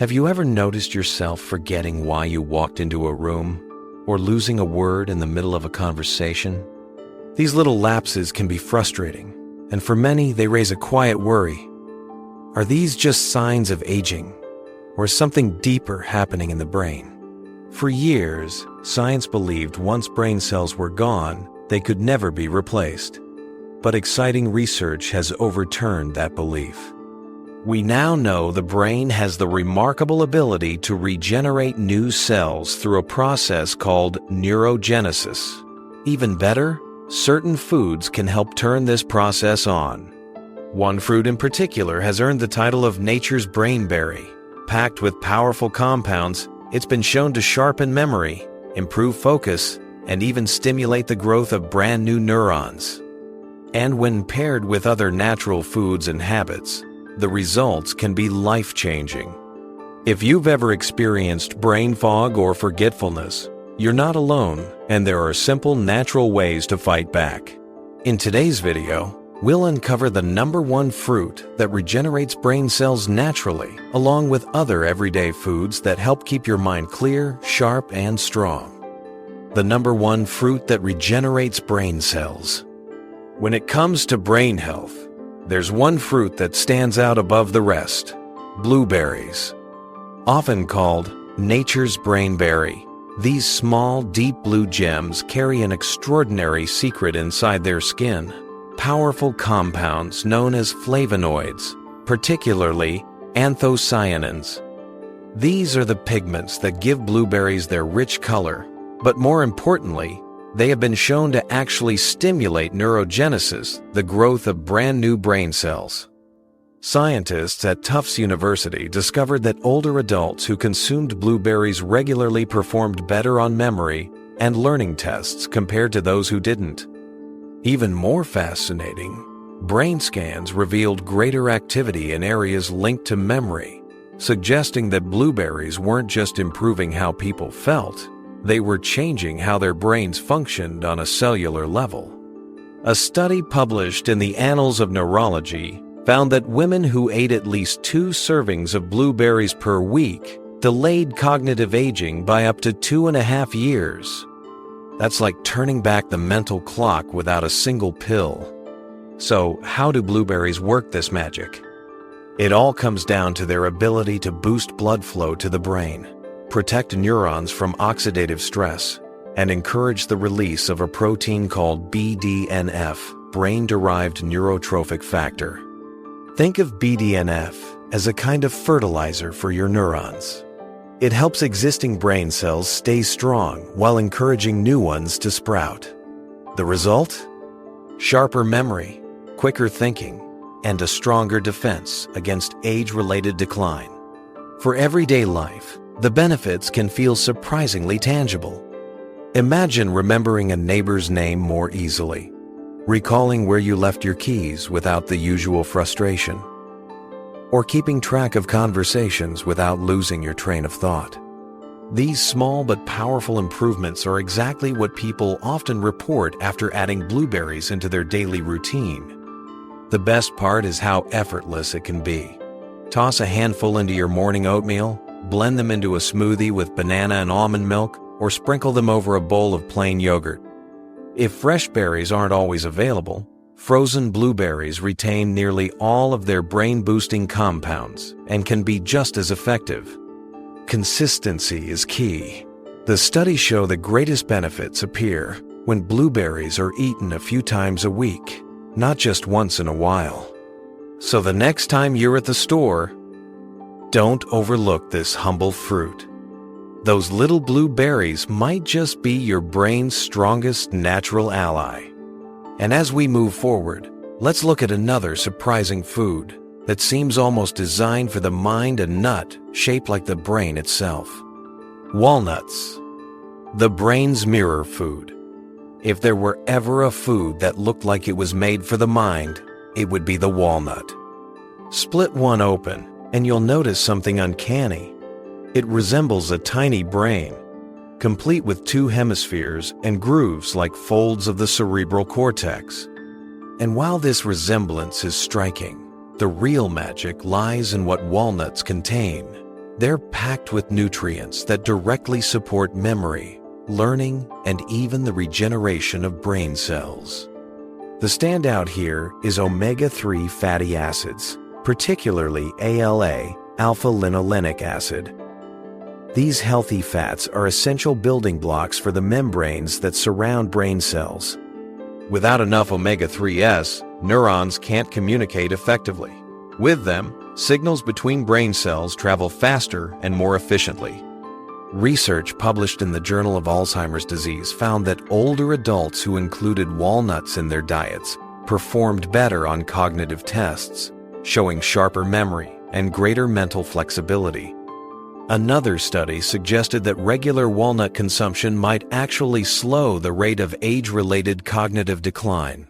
Have you ever noticed yourself forgetting why you walked into a room or losing a word in the middle of a conversation? These little lapses can be frustrating, and for many, they raise a quiet worry. Are these just signs of aging, or is something deeper happening in the brain? For years, science believed once brain cells were gone, they could never be replaced. But exciting research has overturned that belief. We now know the brain has the remarkable ability to regenerate new cells through a process called neurogenesis. Even better, certain foods can help turn this process on. One fruit in particular has earned the title of nature's brainberry. Packed with powerful compounds, it's been shown to sharpen memory, improve focus, and even stimulate the growth of brand new neurons. And when paired with other natural foods and habits, the results can be life-changing. If you've ever experienced brain fog or forgetfulness, you're not alone, and there are simple, natural ways to fight back. In today's video, we'll uncover the #1 fruit that regenerates brain cells naturally, along with other everyday foods that help keep your mind clear, sharp, and strong. The #1 fruit that regenerates brain cells. When it comes to brain health, there's one fruit that stands out above the rest: blueberries. Often called nature's brainberry, these small, deep blue gems carry an extraordinary secret inside their skin: powerful compounds known as flavonoids, particularly anthocyanins. These are the pigments that give blueberries their rich color, but more importantly, they have been shown to actually stimulate neurogenesis, the growth of brand new brain cells. Scientists at Tufts University discovered that older adults who consumed blueberries regularly performed better on memory and learning tests compared to those who didn't. Even more fascinating, brain scans revealed greater activity in areas linked to memory, suggesting that blueberries weren't just improving how people felt, they were changing how their brains functioned on a cellular level. A study published in the Annals of Neurology found that women who ate at least 2 servings of blueberries per week delayed cognitive aging by up to 2.5 years. That's like turning back the mental clock without a single pill. So, how do blueberries work this magic? It all comes down to their ability to boost blood flow to the brain, protect neurons from oxidative stress, and encourage the release of a protein called BDNF, brain-derived neurotrophic factor. Think of BDNF as a kind of fertilizer for your neurons. It helps existing brain cells stay strong while encouraging new ones to sprout. The result? Sharper memory, quicker thinking, and a stronger defense against age-related decline. For everyday life, the benefits can feel surprisingly tangible. Imagine remembering a neighbor's name more easily, recalling where you left your keys without the usual frustration, or keeping track of conversations without losing your train of thought. These small but powerful improvements are exactly what people often report after adding blueberries into their daily routine. The best part is how effortless it can be. Toss a handful into your morning oatmeal, blend them into a smoothie with banana and almond milk, or sprinkle them over a bowl of plain yogurt. If fresh berries aren't always available, frozen blueberries retain nearly all of their brain-boosting compounds and can be just as effective. Consistency is key. The studies show the greatest benefits appear when blueberries are eaten a few times a week, not just once in a while. So the next time you're at the store, don't overlook this humble fruit. Those little blue berries might just be your brain's strongest natural ally. And as we move forward, let's look at another surprising food that seems almost designed for the mind: a nut shaped like the brain itself. Walnuts. The brain's mirror food. If there were ever a food that looked like it was made for the mind, it would be the walnut. Split one open, and you'll notice something uncanny. It resembles a tiny brain, complete with 2 hemispheres and grooves like folds of the cerebral cortex. And while this resemblance is striking, the real magic lies in what walnuts contain: They're packed with nutrients that directly support memory, learning, and even the regeneration of brain cells. The standout here is omega-3 fatty acids, particularly ALA, alpha-linolenic acid. These healthy fats are essential building blocks for the membranes that surround brain cells. Without enough omega-3s, neurons can't communicate effectively. With them, signals between brain cells travel faster and more efficiently. Research published in the Journal of Alzheimer's Disease found that older adults who included walnuts in their diets performed better on cognitive tests, showing sharper memory and greater mental flexibility. Another study suggested that regular walnut consumption might actually slow the rate of age-related cognitive decline.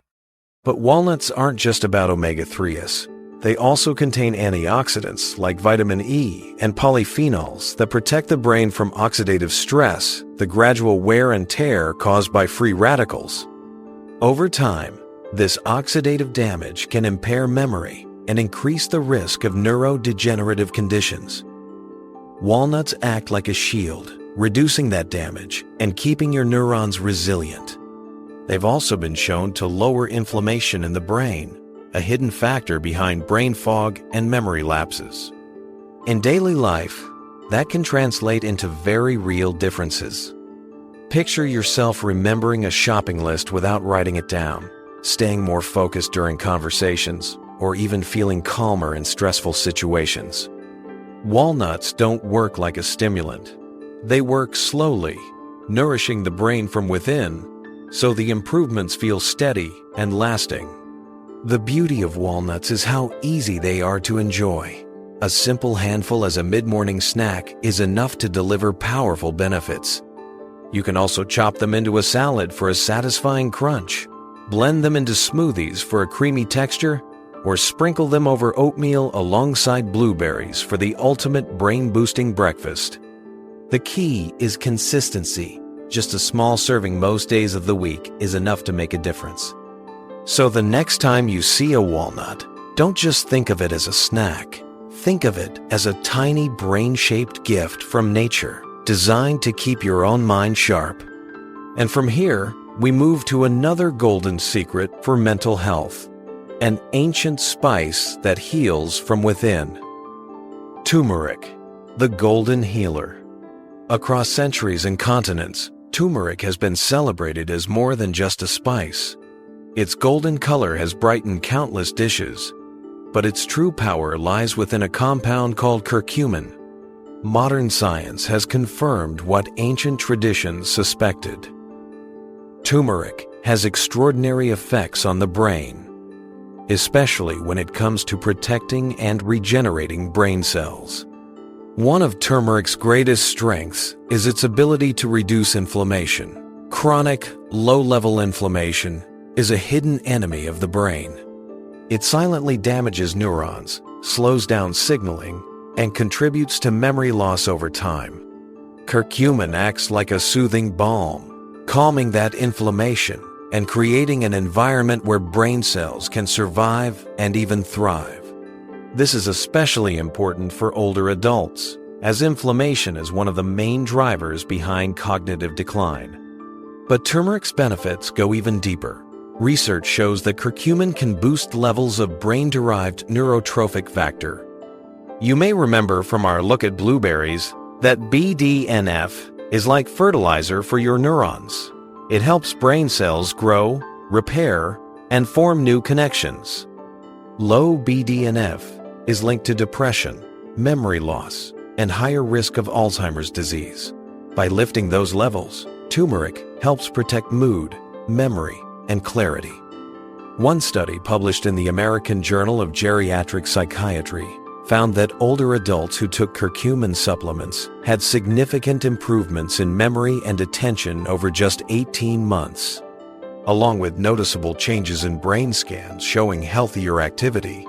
But walnuts aren't just about omega-3s. They also contain antioxidants like vitamin E and polyphenols that protect the brain from oxidative stress, the gradual wear and tear caused by free radicals. Over time, this oxidative damage can impair memory and increase the risk of neurodegenerative conditions. Walnuts act like a shield, reducing that damage and keeping your neurons resilient. They've also been shown to lower inflammation in the brain, a hidden factor behind brain fog and memory lapses. In daily life, that can translate into very real differences. Picture yourself remembering a shopping list without writing it down, staying more focused during conversations, or even feeling calmer in stressful situations. Walnuts don't work like a stimulant. They work slowly, nourishing the brain from within, so the improvements feel steady and lasting. The beauty of walnuts is how easy they are to enjoy. A simple handful as a mid-morning snack is enough to deliver powerful benefits. You can also chop them into a salad for a satisfying crunch, blend them into smoothies for a creamy texture, or sprinkle them over oatmeal alongside blueberries for the ultimate brain-boosting breakfast. The key is consistency. Just a small serving most days of the week is enough to make a difference. So the next time you see a walnut, don't just think of it as a snack. Think of it as a tiny brain-shaped gift from nature, designed to keep your own mind sharp. And from here, we move to another golden secret for mental health, an ancient spice that heals from within. Turmeric, the golden healer. Across centuries and continents, turmeric has been celebrated as more than just a spice. Its golden color has brightened countless dishes, but its true power lies within a compound called curcumin. Modern science has confirmed what ancient traditions suspected. Turmeric has extraordinary effects on the brain, especially when it comes to protecting and regenerating brain cells. One of turmeric's greatest strengths is its ability to reduce inflammation. Chronic, low-level inflammation is a hidden enemy of the brain. It silently damages neurons, slows down signaling, and contributes to memory loss over time. Curcumin acts like a soothing balm, calming that inflammation and creating an environment where brain cells can survive and even thrive. This is especially important for older adults, as inflammation is one of the main drivers behind cognitive decline. But turmeric's benefits go even deeper. Research shows that curcumin can boost levels of brain-derived neurotrophic factor. You may remember from our look at blueberries that BDNF is like fertilizer for your neurons. It helps brain cells grow, repair, and form new connections. Low BDNF is linked to depression, memory loss, and higher risk of Alzheimer's disease. By lifting those levels, turmeric helps protect mood, memory, and clarity. One study published in the American Journal of Geriatric Psychiatry found that older adults who took curcumin supplements had significant improvements in memory and attention over just 18 months. Along with noticeable changes in brain scans showing healthier activity.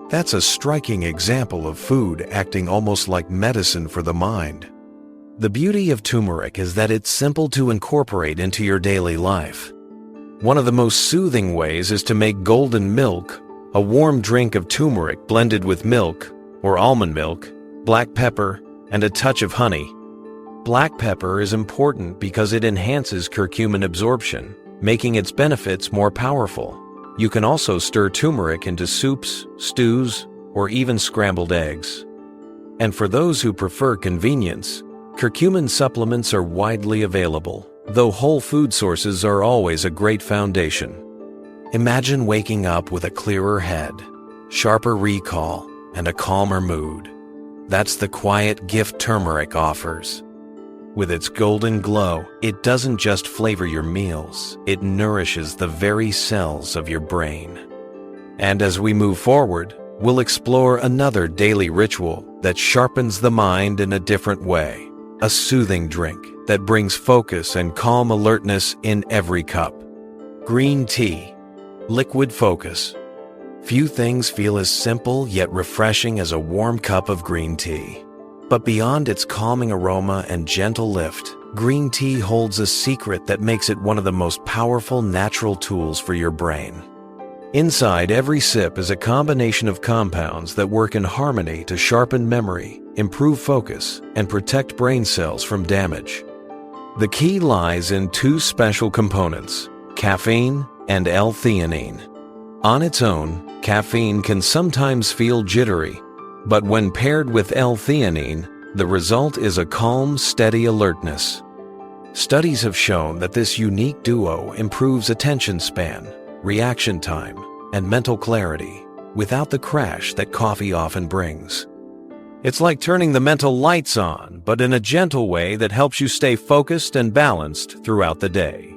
That's a striking example of food acting almost like medicine for the mind. The beauty of turmeric is that it's simple to incorporate into your daily life. One of the most soothing ways is to make golden milk, a warm drink of turmeric blended with milk or almond milk, black pepper, and a touch of honey. Black pepper is important because it enhances curcumin absorption, making its benefits more powerful. You can also stir turmeric into soups, stews, or even scrambled eggs. And for those who prefer convenience, curcumin supplements are widely available, though whole food sources are always a great foundation. Imagine waking up with a clearer head, sharper recall, and a calmer mood. That's the quiet gift turmeric offers. With its golden glow, it doesn't just flavor your meals, it nourishes the very cells of your brain. And as we move forward, we'll explore another daily ritual that sharpens the mind in a different way. A soothing drink that brings focus and calm alertness in every cup. Green tea. Liquid focus. Few things feel as simple yet refreshing as a warm cup of green tea. But beyond its calming aroma and gentle lift, green tea holds a secret that makes it one of the most powerful natural tools for your brain. Inside every sip is a combination of compounds that work in harmony to sharpen memory, improve focus, and protect brain cells from damage. The key lies in two special components, caffeine and L-theanine. On its own, caffeine can sometimes feel jittery, but when paired with L-theanine, the result is a calm, steady alertness. Studies have shown that this unique duo improves attention span, reaction time, and mental clarity without the crash that coffee often brings. It's like turning the mental lights on, but in a gentle way that helps you stay focused and balanced throughout the day.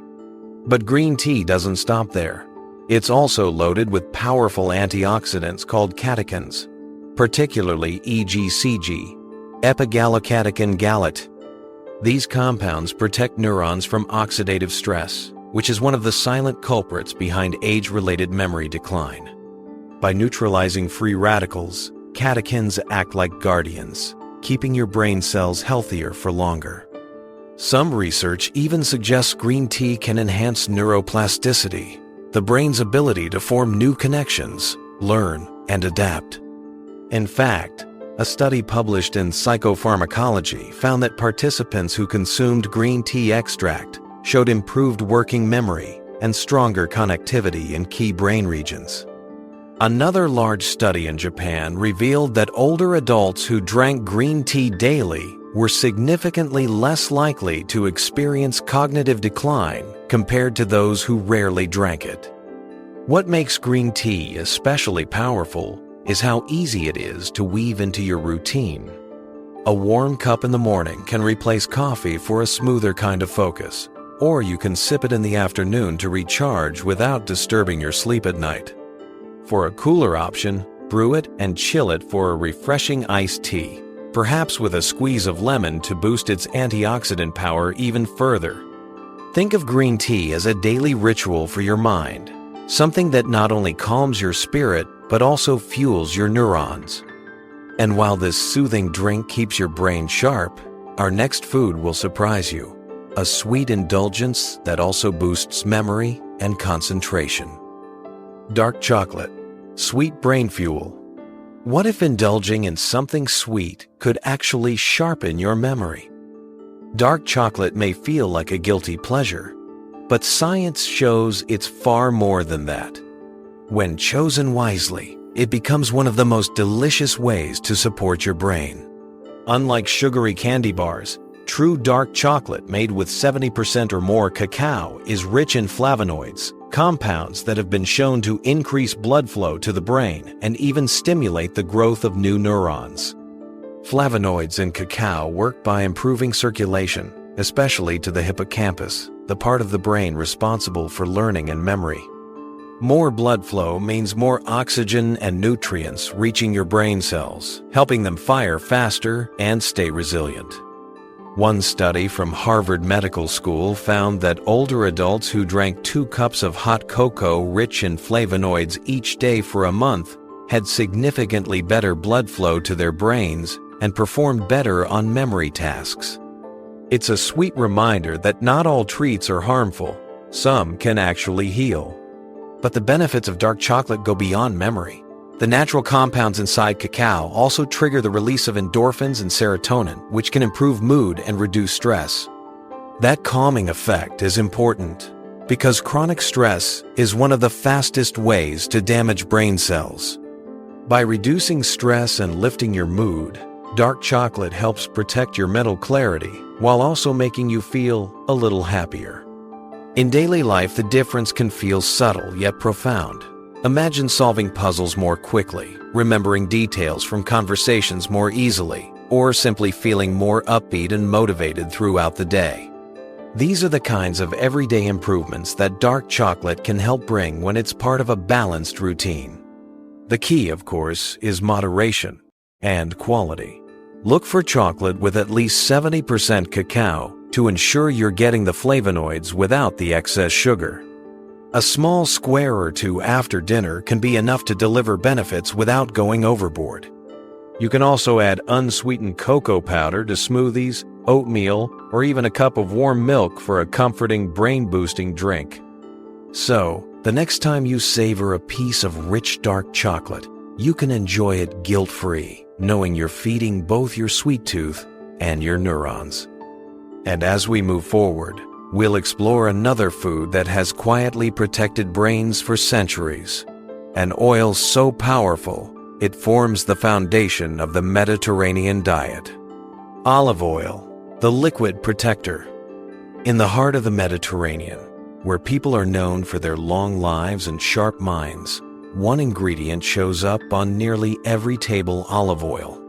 But green tea doesn't stop there. It's also loaded with powerful antioxidants called catechins, particularly EGCG, epigallocatechin gallate. These compounds protect neurons from oxidative stress, which is one of the silent culprits behind age-related memory decline. By neutralizing free radicals, catechins act like guardians, keeping your brain cells healthier for longer. Some research even suggests green tea can enhance neuroplasticity, the brain's ability to form new connections, learn, and adapt. In fact, a study published in Psychopharmacology found that participants who consumed green tea extract showed improved working memory and stronger connectivity in key brain regions. Another large study in Japan revealed that older adults who drank green tea daily were significantly less likely to experience cognitive decline compared to those who rarely drank it. What makes green tea especially powerful is how easy it is to weave into your routine. A warm cup in the morning can replace coffee for a smoother kind of focus, or you can sip it in the afternoon to recharge without disturbing your sleep at night. For a cooler option, brew it and chill it for a refreshing iced tea, perhaps with a squeeze of lemon to boost its antioxidant power even further. Think of green tea as a daily ritual for your mind, something that not only calms your spirit but also fuels your neurons. And while this soothing drink keeps your brain sharp, our next food will surprise you, a sweet indulgence that also boosts memory and concentration. Dark chocolate, sweet brain fuel. What if indulging in something sweet could actually sharpen your memory? Dark chocolate may feel like a guilty pleasure, but science shows it's far more than that. When chosen wisely, it becomes one of the most delicious ways to support your brain. Unlike sugary candy bars, true dark chocolate made with 70% or more cacao is rich in flavonoids, compounds that have been shown to increase blood flow to the brain and even stimulate the growth of new neurons. Flavonoids in cacao work by improving circulation, especially to the hippocampus, the part of the brain responsible for learning and memory. More blood flow means more oxygen and nutrients reaching your brain cells, helping them fire faster and stay resilient. One study from Harvard Medical School found that older adults who drank 2 cups of hot cocoa rich in flavonoids each day for a month had significantly better blood flow to their brains and performed better on memory tasks. It's a sweet reminder that not all treats are harmful. Some can actually heal. But the benefits of dark chocolate go beyond memory. The natural compounds inside cacao also trigger the release of endorphins and serotonin, which can improve mood and reduce stress. That calming effect is important because chronic stress is one of the fastest ways to damage brain cells. By reducing stress and lifting your mood, dark chocolate helps protect your mental clarity while also making you feel a little happier. In daily life, the difference can feel subtle yet profound. Imagine solving puzzles more quickly, remembering details from conversations more easily, or simply feeling more upbeat and motivated throughout the day. These are the kinds of everyday improvements that dark chocolate can help bring when it's part of a balanced routine. The key, of course, is moderation and quality. Look for chocolate with at least 70% cacao to ensure you're getting the flavonoids without the excess sugar. A small square or two after dinner can be enough to deliver benefits without going overboard. You can also add unsweetened cocoa powder to smoothies, oatmeal, or even a cup of warm milk for a comforting, brain-boosting drink. So, the next time you savor a piece of rich dark chocolate, you can enjoy it guilt-free, knowing you're feeding both your sweet tooth and your neurons. And as we move forward, we'll explore another food that has quietly protected brains for centuries, an oil so powerful it forms the foundation of the Mediterranean diet. Olive oil, the liquid protector. In the heart of the Mediterranean, where people are known for their long lives and sharp minds, one ingredient shows up on nearly every table: olive oil.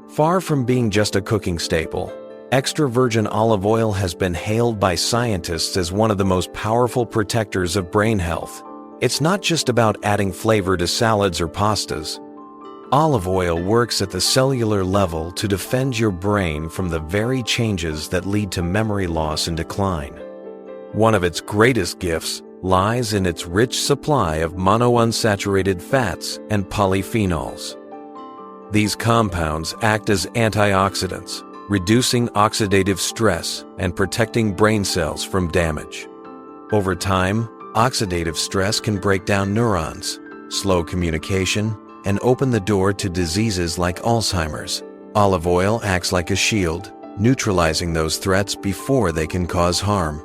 Far from being just a cooking staple, extra virgin olive oil has been hailed by scientists as one of the most powerful protectors of brain health. It's not just about adding flavor to salads or pastas. Olive oil works at the cellular level to defend your brain from the very changes that lead to memory loss and decline. One of its greatest gifts lies in its rich supply of monounsaturated fats and polyphenols. These compounds act as antioxidants, reducing oxidative stress and protecting brain cells from damage. Over time, oxidative stress can break down neurons, slow communication, and open the door to diseases like Alzheimer's. Olive oil acts like a shield, neutralizing those threats before they can cause harm.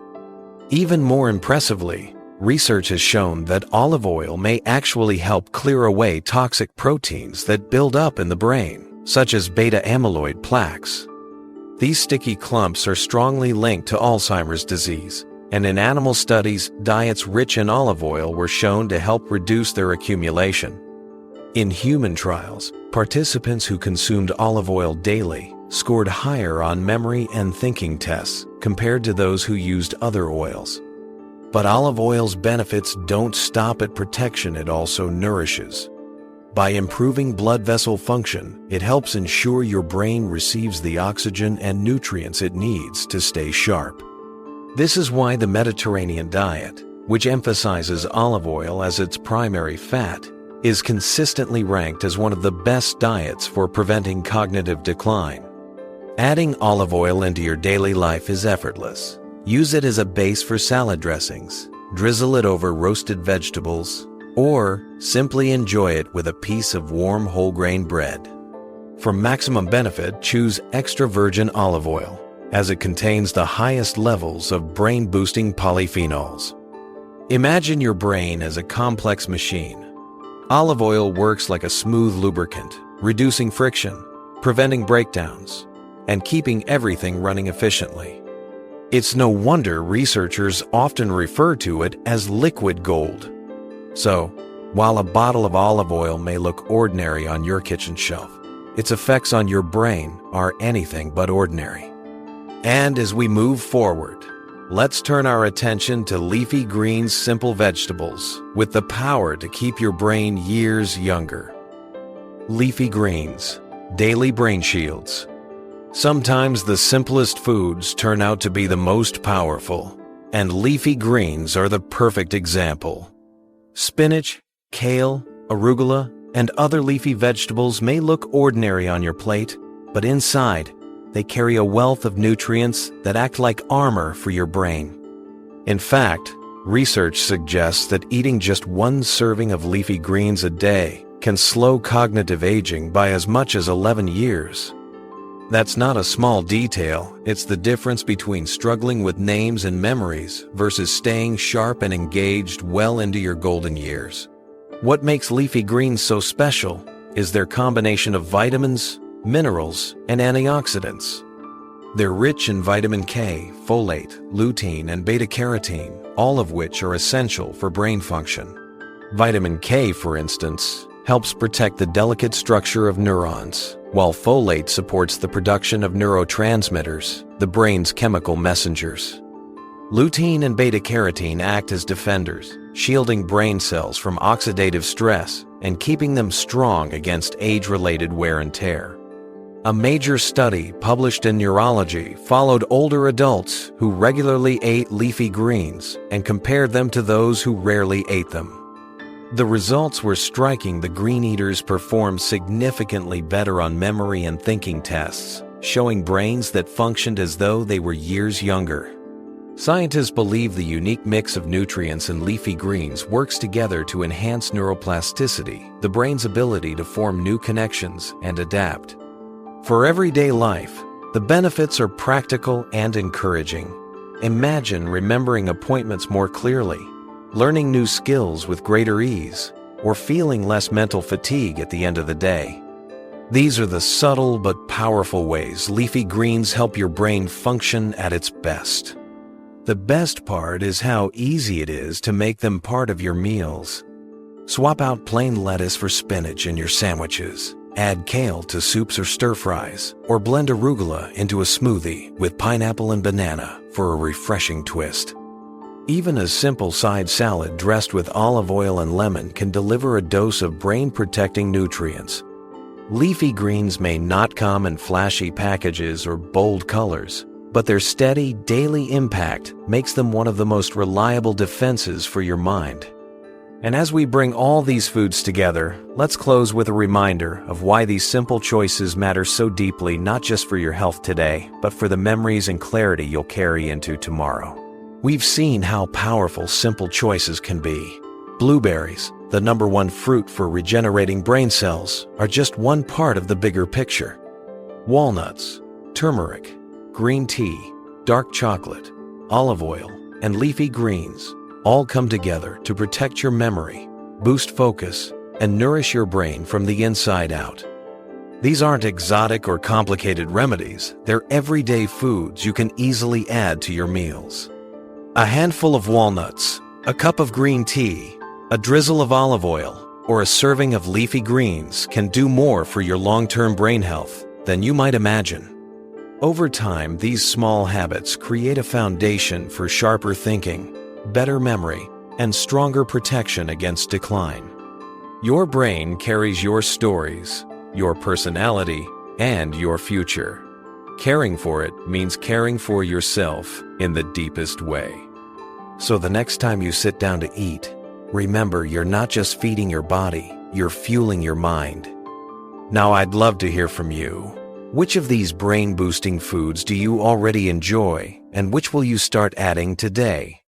Even more impressively, research has shown that olive oil may actually help clear away toxic proteins that build up in the brain, such as beta-amyloid plaques. These sticky clumps are strongly linked to Alzheimer's disease, and in animal studies, diets rich in olive oil were shown to help reduce their accumulation. In human trials, participants who consumed olive oil daily scored higher on memory and thinking tests compared to those who used other oils. But olive oil's benefits don't stop at protection, it also nourishes. By improving blood vessel function, it helps ensure your brain receives the oxygen and nutrients it needs to stay sharp. This is why the Mediterranean diet, which emphasizes olive oil as its primary fat, is consistently ranked as one of the best diets for preventing cognitive decline. Adding olive oil into your daily life is effortless. Use it as a base for salad dressings, drizzle it over roasted vegetables, or simply enjoy it with a piece of warm whole grain bread. For maximum benefit, choose extra virgin olive oil, as it contains the highest levels of brain-boosting polyphenols. Imagine your brain as a complex machine. Olive oil works like a smooth lubricant, reducing friction, preventing breakdowns, and keeping everything running efficiently. It's no wonder researchers often refer to it as liquid gold. So, while a bottle of olive oil may look ordinary on your kitchen shelf, its effects on your brain are anything but ordinary. And as we move forward, let's turn our attention to leafy greens, simple vegetables with the power to keep your brain years younger. Leafy greens, daily brain shields. Sometimes the simplest foods turn out to be the most powerful, and leafy greens are the perfect example. Spinach, kale, arugula, and other leafy vegetables may look ordinary on your plate, but inside, they carry a wealth of nutrients that act like armor for your brain. In fact, research suggests that eating just one serving of leafy greens a day can slow cognitive aging by as much as 11 years. That's not a small detail, it's the difference between struggling with names and memories versus staying sharp and engaged well into your golden years. What makes leafy greens so special is their combination of vitamins, minerals, and antioxidants. They're rich in vitamin K, folate, lutein, and beta-carotene, all of which are essential for brain function. Vitamin K, for instance, helps protect the delicate structure of neurons, while folate supports the production of neurotransmitters, the brain's chemical messengers. Lutein and beta-carotene act as defenders, shielding brain cells from oxidative stress and keeping them strong against age-related wear and tear. A major study published in Neurology followed older adults who regularly ate leafy greens and compared them to those who rarely ate them. The results were striking. The green eaters performed significantly better on memory and thinking tests, showing brains that functioned as though they were years younger. Scientists believe the unique mix of nutrients in leafy greens works together to enhance neuroplasticity, the brain's ability to form new connections and adapt. For everyday life, the benefits are practical and encouraging. Imagine remembering appointments more clearly, learning new skills with greater ease, or feeling less mental fatigue at the end of the day. These are the subtle but powerful ways leafy greens help your brain function at its best. The best part is how easy it is to make them part of your meals. Swap out plain lettuce for spinach in your sandwiches. Add kale to soups or stir-fries, or blend arugula into a smoothie with pineapple and banana for a refreshing twist. Even a simple side salad dressed with olive oil and lemon can deliver a dose of brain-protecting nutrients. Leafy greens may not come in flashy packages or bold colors, but their steady, daily impact makes them one of the most reliable defenses for your mind. And as we bring all these foods together, let's close with a reminder of why these simple choices matter so deeply, not just for your health today, but for the memories and clarity you'll carry into tomorrow. We've seen how powerful simple choices can be. Blueberries, the #1 fruit for regenerating brain cells, are just one part of the bigger picture. Walnuts, turmeric, green tea, dark chocolate, olive oil, and leafy greens all come together to protect your memory, boost focus, and nourish your brain from the inside out. These aren't exotic or complicated remedies, they're everyday foods you can easily add to your meals. A handful of walnuts, a cup of green tea, a drizzle of olive oil, or a serving of leafy greens can do more for your long-term brain health than you might imagine. Over time, these small habits create a foundation for sharper thinking, better memory, and stronger protection against decline. Your brain carries your stories, your personality, and your future. Caring for it means caring for yourself in the deepest way. So the next time you sit down to eat, remember you're not just feeding your body, you're fueling your mind. Now I'd love to hear from you. Which of these brain-boosting foods do you already enjoy, and which will you start adding today?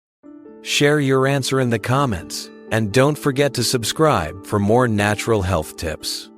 Share your answer in the comments, and don't forget to subscribe for more natural health tips.